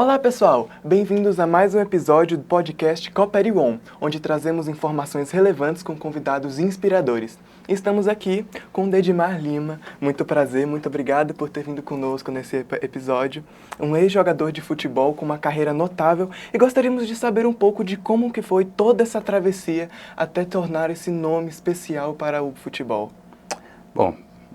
Olá pessoal, bem-vindos a mais um episódio do podcast Coopere On, onde trazemos informações relevantes com convidados inspiradores. Estamos aqui com o Dedimar Lima, muito prazer, muito obrigado por ter vindo conosco nesse episódio, um ex-jogador de futebol com uma carreira notável e gostaríamos de saber um pouco de como que foi toda essa travessia até tornar esse nome especial para o futebol. Bom,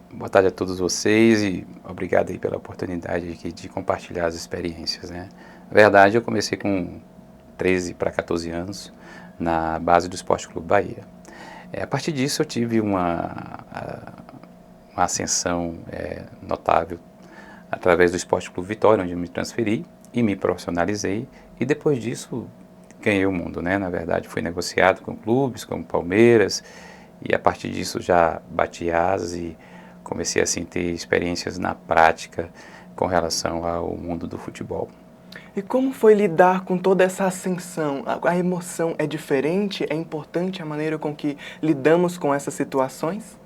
boa tarde a todos vocês e obrigado aí pela oportunidade aqui de compartilhar as experiências, né? Na verdade, eu comecei com 13 para 14 anos na base do Esporte Clube Bahia. A partir disso, eu tive uma ascensão notável através do Esporte Clube Vitória, onde eu me transferi e me profissionalizei. E depois disso, ganhei o mundo, né? Na verdade, fui negociado com clubes como Palmeiras e a partir disso já bati asas e comecei assim a ter experiências na prática com relação ao mundo do futebol. E como foi lidar com toda essa ascensão? A emoção é diferente? É importante a maneira com que lidamos com essas situações?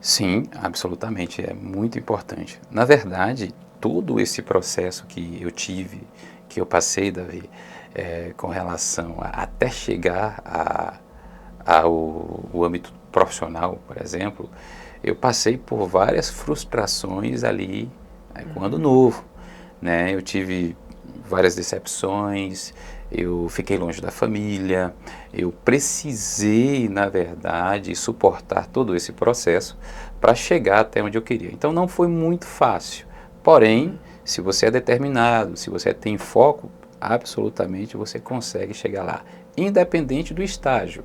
Sim, absolutamente, é muito importante. Na verdade, todo esse processo que eu tive, que eu passei, Davi, com relação até chegar ao âmbito profissional, por exemplo, eu passei por várias frustrações ali, quando novo, né? Eu tive várias decepções, eu fiquei longe da família, eu precisei, na verdade, suportar todo esse processo para chegar até onde eu queria. Então não foi muito fácil, porém, se você é determinado, se você tem foco, absolutamente você consegue chegar lá, independente do estágio.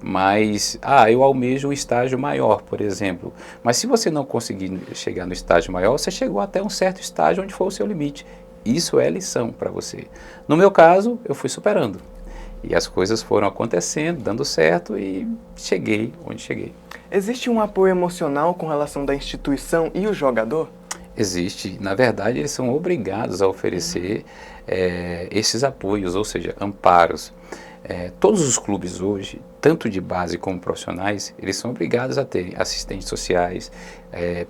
Mas, eu almejo um estágio maior, por exemplo. Mas se você não conseguir chegar no estágio maior, você chegou até um certo estágio onde foi o seu limite. Isso é lição para você. No meu caso, eu fui superando. E as coisas foram acontecendo, dando certo e cheguei onde cheguei. Existe um apoio emocional com relação da instituição e o jogador? Existe. Na verdade, eles são obrigados a oferecer esses apoios, ou seja, amparos. Todos os clubes hoje, tanto de base como profissionais, eles são obrigados a ter assistentes sociais,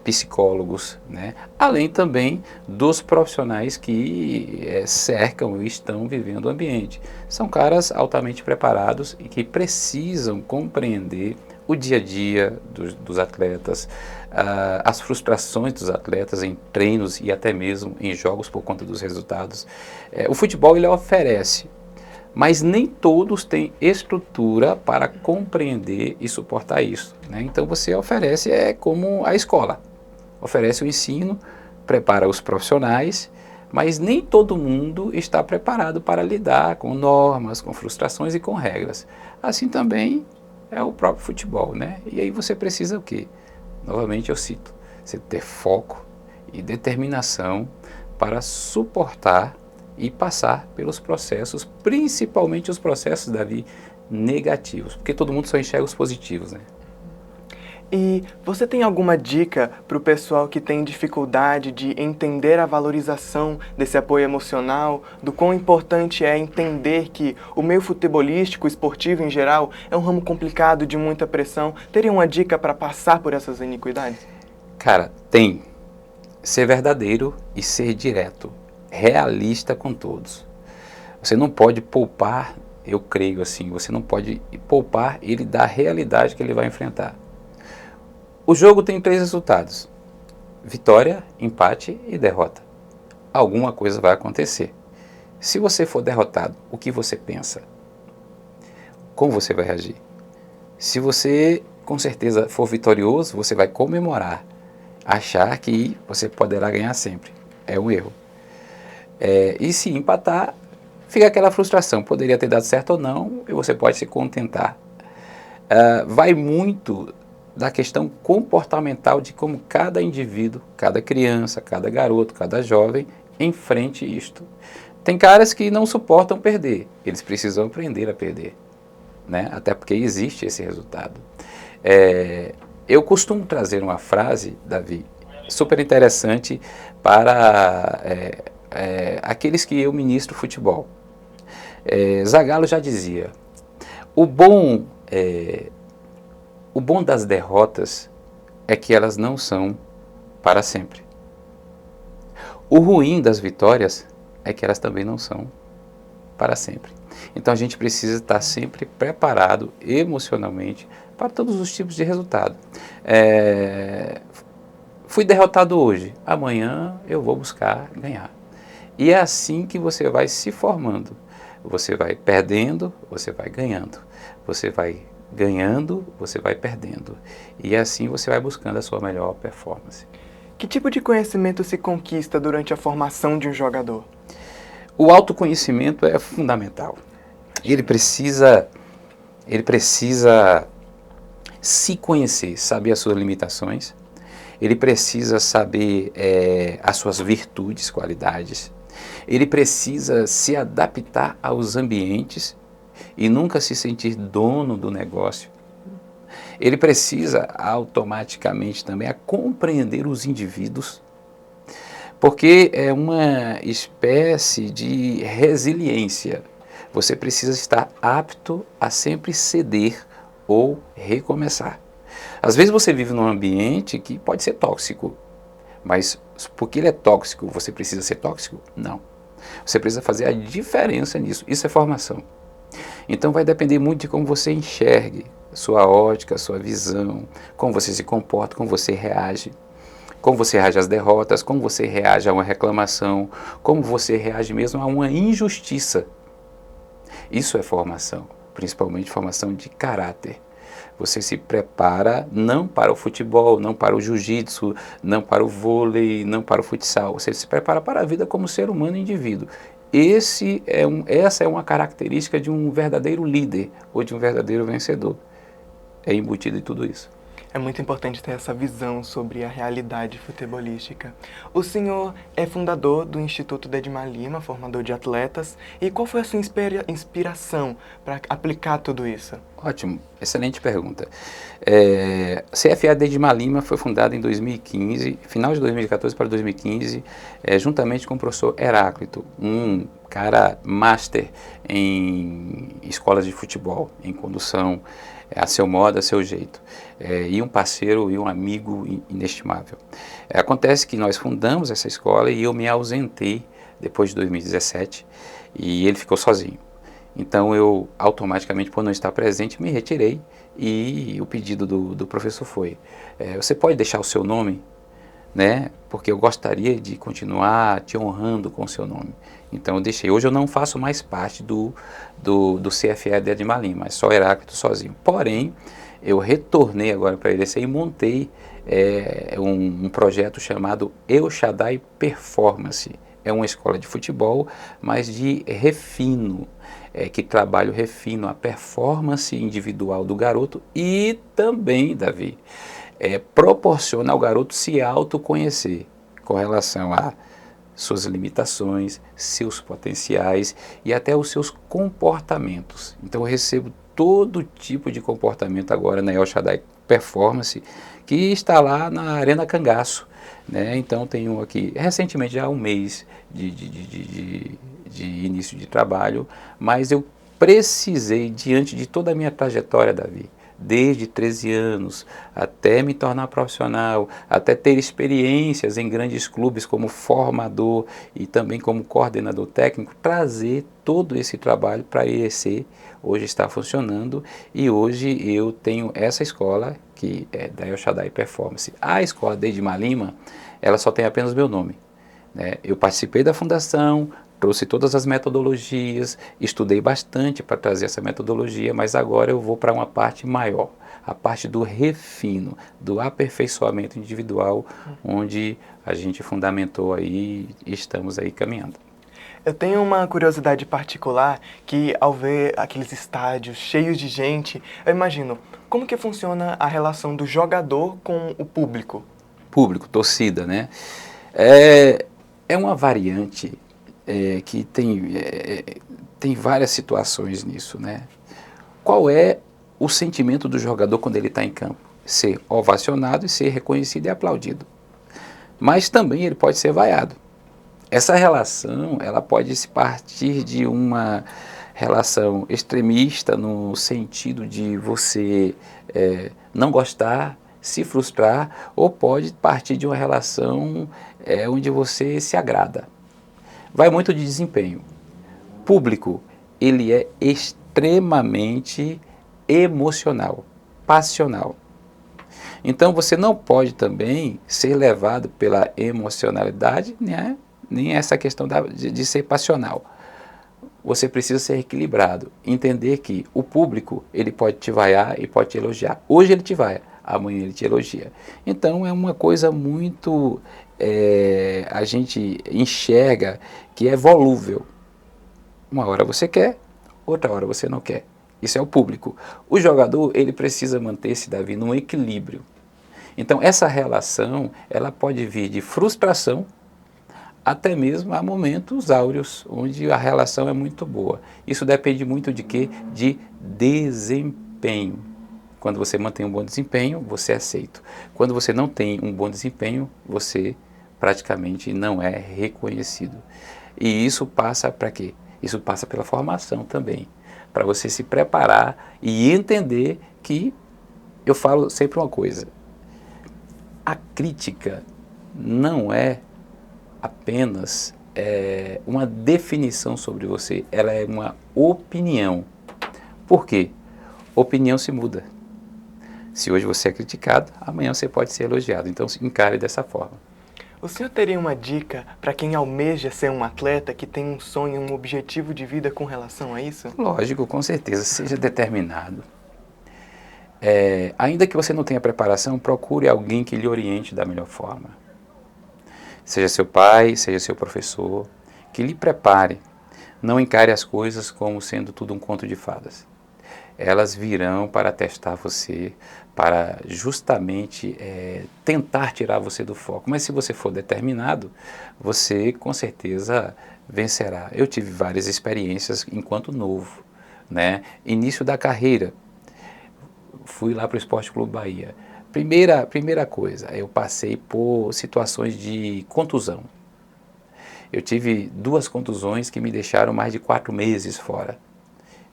psicólogos, né? Além também dos profissionais que cercam e estão vivendo o ambiente. São caras altamente preparados e que precisam compreender o dia a dia dos atletas, as frustrações dos atletas em treinos e até mesmo em jogos por conta dos resultados. O futebol ele oferece, mas nem todos têm estrutura para compreender e suportar isso, né? Então você oferece, como a escola, oferece o ensino, prepara os profissionais, mas nem todo mundo está preparado para lidar com normas, com frustrações e com regras. Assim também é o próprio futebol, né? E aí você precisa o quê? Novamente eu cito, você ter foco e determinação para suportar e passar pelos processos, principalmente os processos, Davi, negativos, porque todo mundo só enxerga os positivos, né? E você tem alguma dica para o pessoal que tem dificuldade de entender a valorização desse apoio emocional, do quão importante é entender que o meio futebolístico, esportivo em geral, é um ramo complicado de muita pressão? Teria uma dica para passar por essas iniquidades? Cara, tem. Ser verdadeiro e ser direto, realista com todos. Você não pode poupar, eu creio assim, você não pode poupar ele da realidade que ele vai enfrentar. O jogo tem 3 resultados: vitória, empate e derrota. Alguma coisa vai acontecer. Se você for derrotado, o que você pensa? Como você vai reagir? Se você, com certeza, for vitorioso, você vai comemorar, achar que você poderá ganhar sempre. É um erro. E se empatar, fica aquela frustração, poderia ter dado certo ou não, e você pode se contentar. Vai muito da questão comportamental de como cada indivíduo, cada criança, cada garoto, cada jovem enfrente isto. Tem caras que não suportam perder, eles precisam aprender a perder, né? Até porque existe esse resultado. Eu costumo trazer uma frase, Davi, super interessante para aqueles que eu ministro futebol. Zagallo já dizia, o bom das derrotas é que elas não são para sempre. O ruim das vitórias é que elas também não são para sempre. Então a gente precisa estar sempre preparado emocionalmente para todos os tipos de resultado. Fui derrotado hoje, amanhã eu vou buscar ganhar. E é assim que você vai se formando. Você vai perdendo, você vai ganhando. Você vai ganhando, você vai perdendo. E assim você vai buscando a sua melhor performance. Que tipo de conhecimento se conquista durante a formação de um jogador? O autoconhecimento é fundamental. Ele precisa se conhecer, saber as suas limitações. Ele precisa saber as suas virtudes, qualidades. Ele precisa se adaptar aos ambientes e nunca se sentir dono do negócio. Ele precisa automaticamente também compreender os indivíduos, porque é uma espécie de resiliência. Você precisa estar apto a sempre ceder ou recomeçar. Às vezes você vive num ambiente que pode ser tóxico, mas porque ele é tóxico, você precisa ser tóxico? Não. Você precisa fazer a diferença nisso. Isso é formação. Então vai depender muito de como você enxergue, sua ótica, sua visão, como você se comporta, como você reage às derrotas, como você reage a uma reclamação, como você reage mesmo a uma injustiça. Isso é formação, principalmente formação de caráter. Você se prepara não para o futebol, não para o jiu-jitsu, não para o vôlei, não para o futsal. Você se prepara para a vida como ser humano e indivíduo. Essa é uma característica de um verdadeiro líder ou de um verdadeiro vencedor. É embutido em tudo isso. É muito importante ter essa visão sobre a realidade futebolística. O senhor é fundador do Instituto Dedimar Lima, formador de atletas. E qual foi a sua inspiração para aplicar tudo isso? Ótimo, excelente pergunta. CFA Dedimar Lima foi fundada em 2015, final de 2014 para 2015, juntamente com o professor Heráclito, um cara master em escolas de futebol, em condução, a seu modo, a seu jeito, e um parceiro e um amigo inestimável. Acontece que nós fundamos essa escola e eu me ausentei depois de 2017 e ele ficou sozinho. Então eu automaticamente, por não estar presente, me retirei e o pedido do professor foi, você pode deixar o seu nome, né? Porque eu gostaria de continuar te honrando com o seu nome. Então eu deixei. Hoje eu não faço mais parte do CFA de Dedimar Lima, mas só Heráclito sozinho. Porém, eu retornei agora para ele e montei um projeto chamado El Shaddai Performance. É uma escola de futebol, mas de refino, que trabalha o refino, a performance individual do garoto e também, Davi, proporciona ao garoto se autoconhecer com relação a suas limitações, seus potenciais e até os seus comportamentos. Então eu recebo todo tipo de comportamento agora na El Shaddai Performance, que está lá na Arena Cangaço, né? Então tenho aqui, recentemente já há um mês de início de trabalho, mas eu precisei, diante de toda a minha trajetória, Davi, desde 13 anos, até me tornar profissional, até ter experiências em grandes clubes como formador e também como coordenador técnico, trazer todo esse trabalho para a EEC, hoje está funcionando e hoje eu tenho essa escola que é da El Shaddai Performance. A escola Dedimar Lima, ela só tem apenas meu nome, né? Eu participei da fundação, trouxe todas as metodologias, estudei bastante para trazer essa metodologia, mas agora eu vou para uma parte maior, a parte do refino, do aperfeiçoamento individual, onde a gente fundamentou aí e estamos aí caminhando. Eu tenho uma curiosidade particular que, ao ver aqueles estádios cheios de gente, eu imagino, como que funciona a relação do jogador com o público? Público, torcida, né? É uma variante que tem várias situações nisso, né? Qual é o sentimento do jogador quando ele está em campo? Ser ovacionado e ser reconhecido e aplaudido. Mas também ele pode ser vaiado. Essa relação, ela pode se partir de uma relação extremista no sentido de você não gostar, se frustrar, ou pode partir de uma relação onde você se agrada. vai muito de desempenho. Público, ele é extremamente emocional, passional. Então você não pode também ser levado pela emocionalidade, né? Nem essa questão de ser passional. Você precisa ser equilibrado, entender que o público, ele pode te vaiar e pode te elogiar. Hoje ele te vaia, amanhã ele te elogia. Então é uma coisa muito, a gente enxerga que é volúvel. Uma hora você quer, outra hora você não quer. Isso é o público. O jogador, ele precisa manter-se, Davi, num equilíbrio. Então essa relação, ela pode vir de frustração, até mesmo há momentos áureos, onde a relação é muito boa. Isso depende muito de quê? De desempenho. Quando você mantém um bom desempenho, você é aceito. Quando você não tem um bom desempenho, você praticamente não é reconhecido. E isso passa para quê? Isso passa pela formação também, para você se preparar e entender que, eu falo sempre uma coisa, a crítica não é apenas uma definição sobre você, ela é uma opinião. Por quê? Opinião se muda. Se hoje você é criticado, amanhã você pode ser elogiado. Então, encare dessa forma. O senhor teria uma dica para quem almeja ser um atleta, que tem um sonho, um objetivo de vida com relação a isso? Lógico, com certeza. Seja determinado. Ainda que você não tenha preparação, procure alguém que lhe oriente da melhor forma. Seja seu pai, seja seu professor, que lhe prepare. Não encare as coisas como sendo tudo um conto de fadas. Elas virão para testar você, para justamente tentar tirar você do foco. Mas se você for determinado, você com certeza vencerá. Eu tive várias experiências enquanto novo, né? Início da carreira, fui lá para o Esporte Clube Bahia. Primeira coisa, eu passei por situações de contusão. Eu tive 2 contusões que me deixaram mais de 4 meses fora.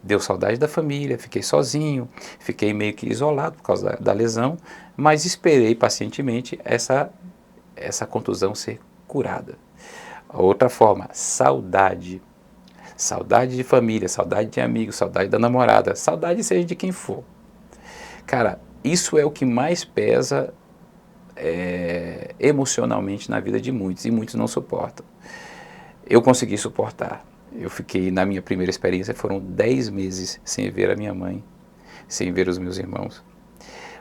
Deu saudade da família, fiquei sozinho, fiquei meio que isolado por causa da lesão, mas esperei pacientemente essa contusão ser curada. Outra forma, saudade. Saudade de família, saudade de amigos, saudade da namorada, saudade seja de quem for. Cara, isso é o que mais pesa emocionalmente na vida de muitos, e muitos não suportam. Eu consegui suportar. Eu fiquei, na minha primeira experiência, foram 10 meses sem ver a minha mãe, sem ver os meus irmãos.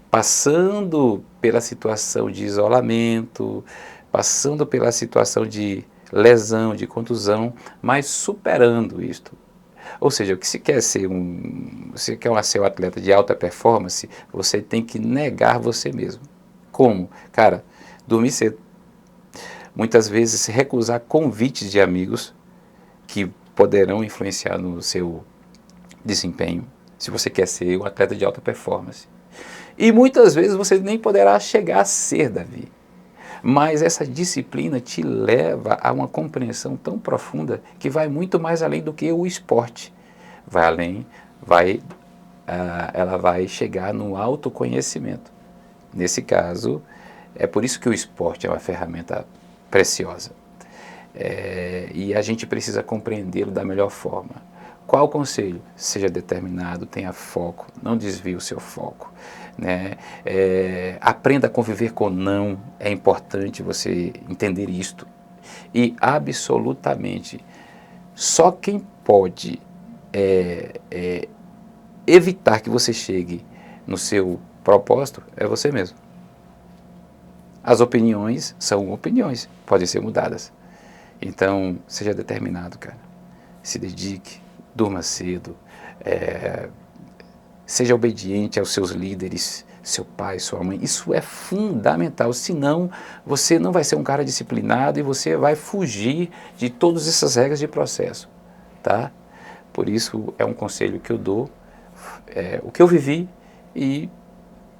Passando pela situação de isolamento, passando pela situação de lesão, de contusão, mas superando isto. Ou seja, se quer ser um atleta de alta performance, você tem que negar você mesmo. Como? Cara, dormir cedo. Muitas vezes recusar convites de amigos que poderão influenciar no seu desempenho, se você quer ser um atleta de alta performance. E muitas vezes você nem poderá chegar a ser, Davi. Mas essa disciplina te leva a uma compreensão tão profunda que vai muito mais além do que o esporte. Vai além, ela vai chegar no autoconhecimento. Nesse caso, é por isso que o esporte é uma ferramenta preciosa. E a gente precisa compreendê-lo da melhor forma. Qual o conselho? Seja determinado, tenha foco, não desvie o seu foco, né? Aprenda a conviver com não, é importante você entender isto. E absolutamente, só quem pode evitar que você chegue no seu propósito é você mesmo. As opiniões são opiniões, podem ser mudadas. Então, seja determinado, cara. Se dedique, durma cedo, seja obediente aos seus líderes, seu pai, sua mãe. Isso é fundamental, senão você não vai ser um cara disciplinado e você vai fugir de todas essas regras de processo, tá? Por isso, é um conselho que eu dou, o que eu vivi e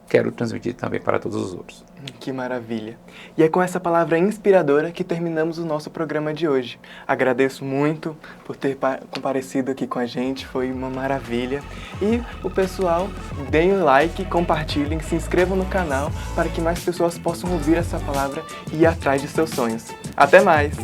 quero transmitir também para todos os outros. Que maravilha! E é com essa palavra inspiradora que terminamos o nosso programa de hoje. Agradeço muito por ter comparecido aqui com a gente, foi uma maravilha. E o pessoal, deem o like, compartilhem, se inscrevam no canal para que mais pessoas possam ouvir essa palavra e ir atrás de seus sonhos. Até mais!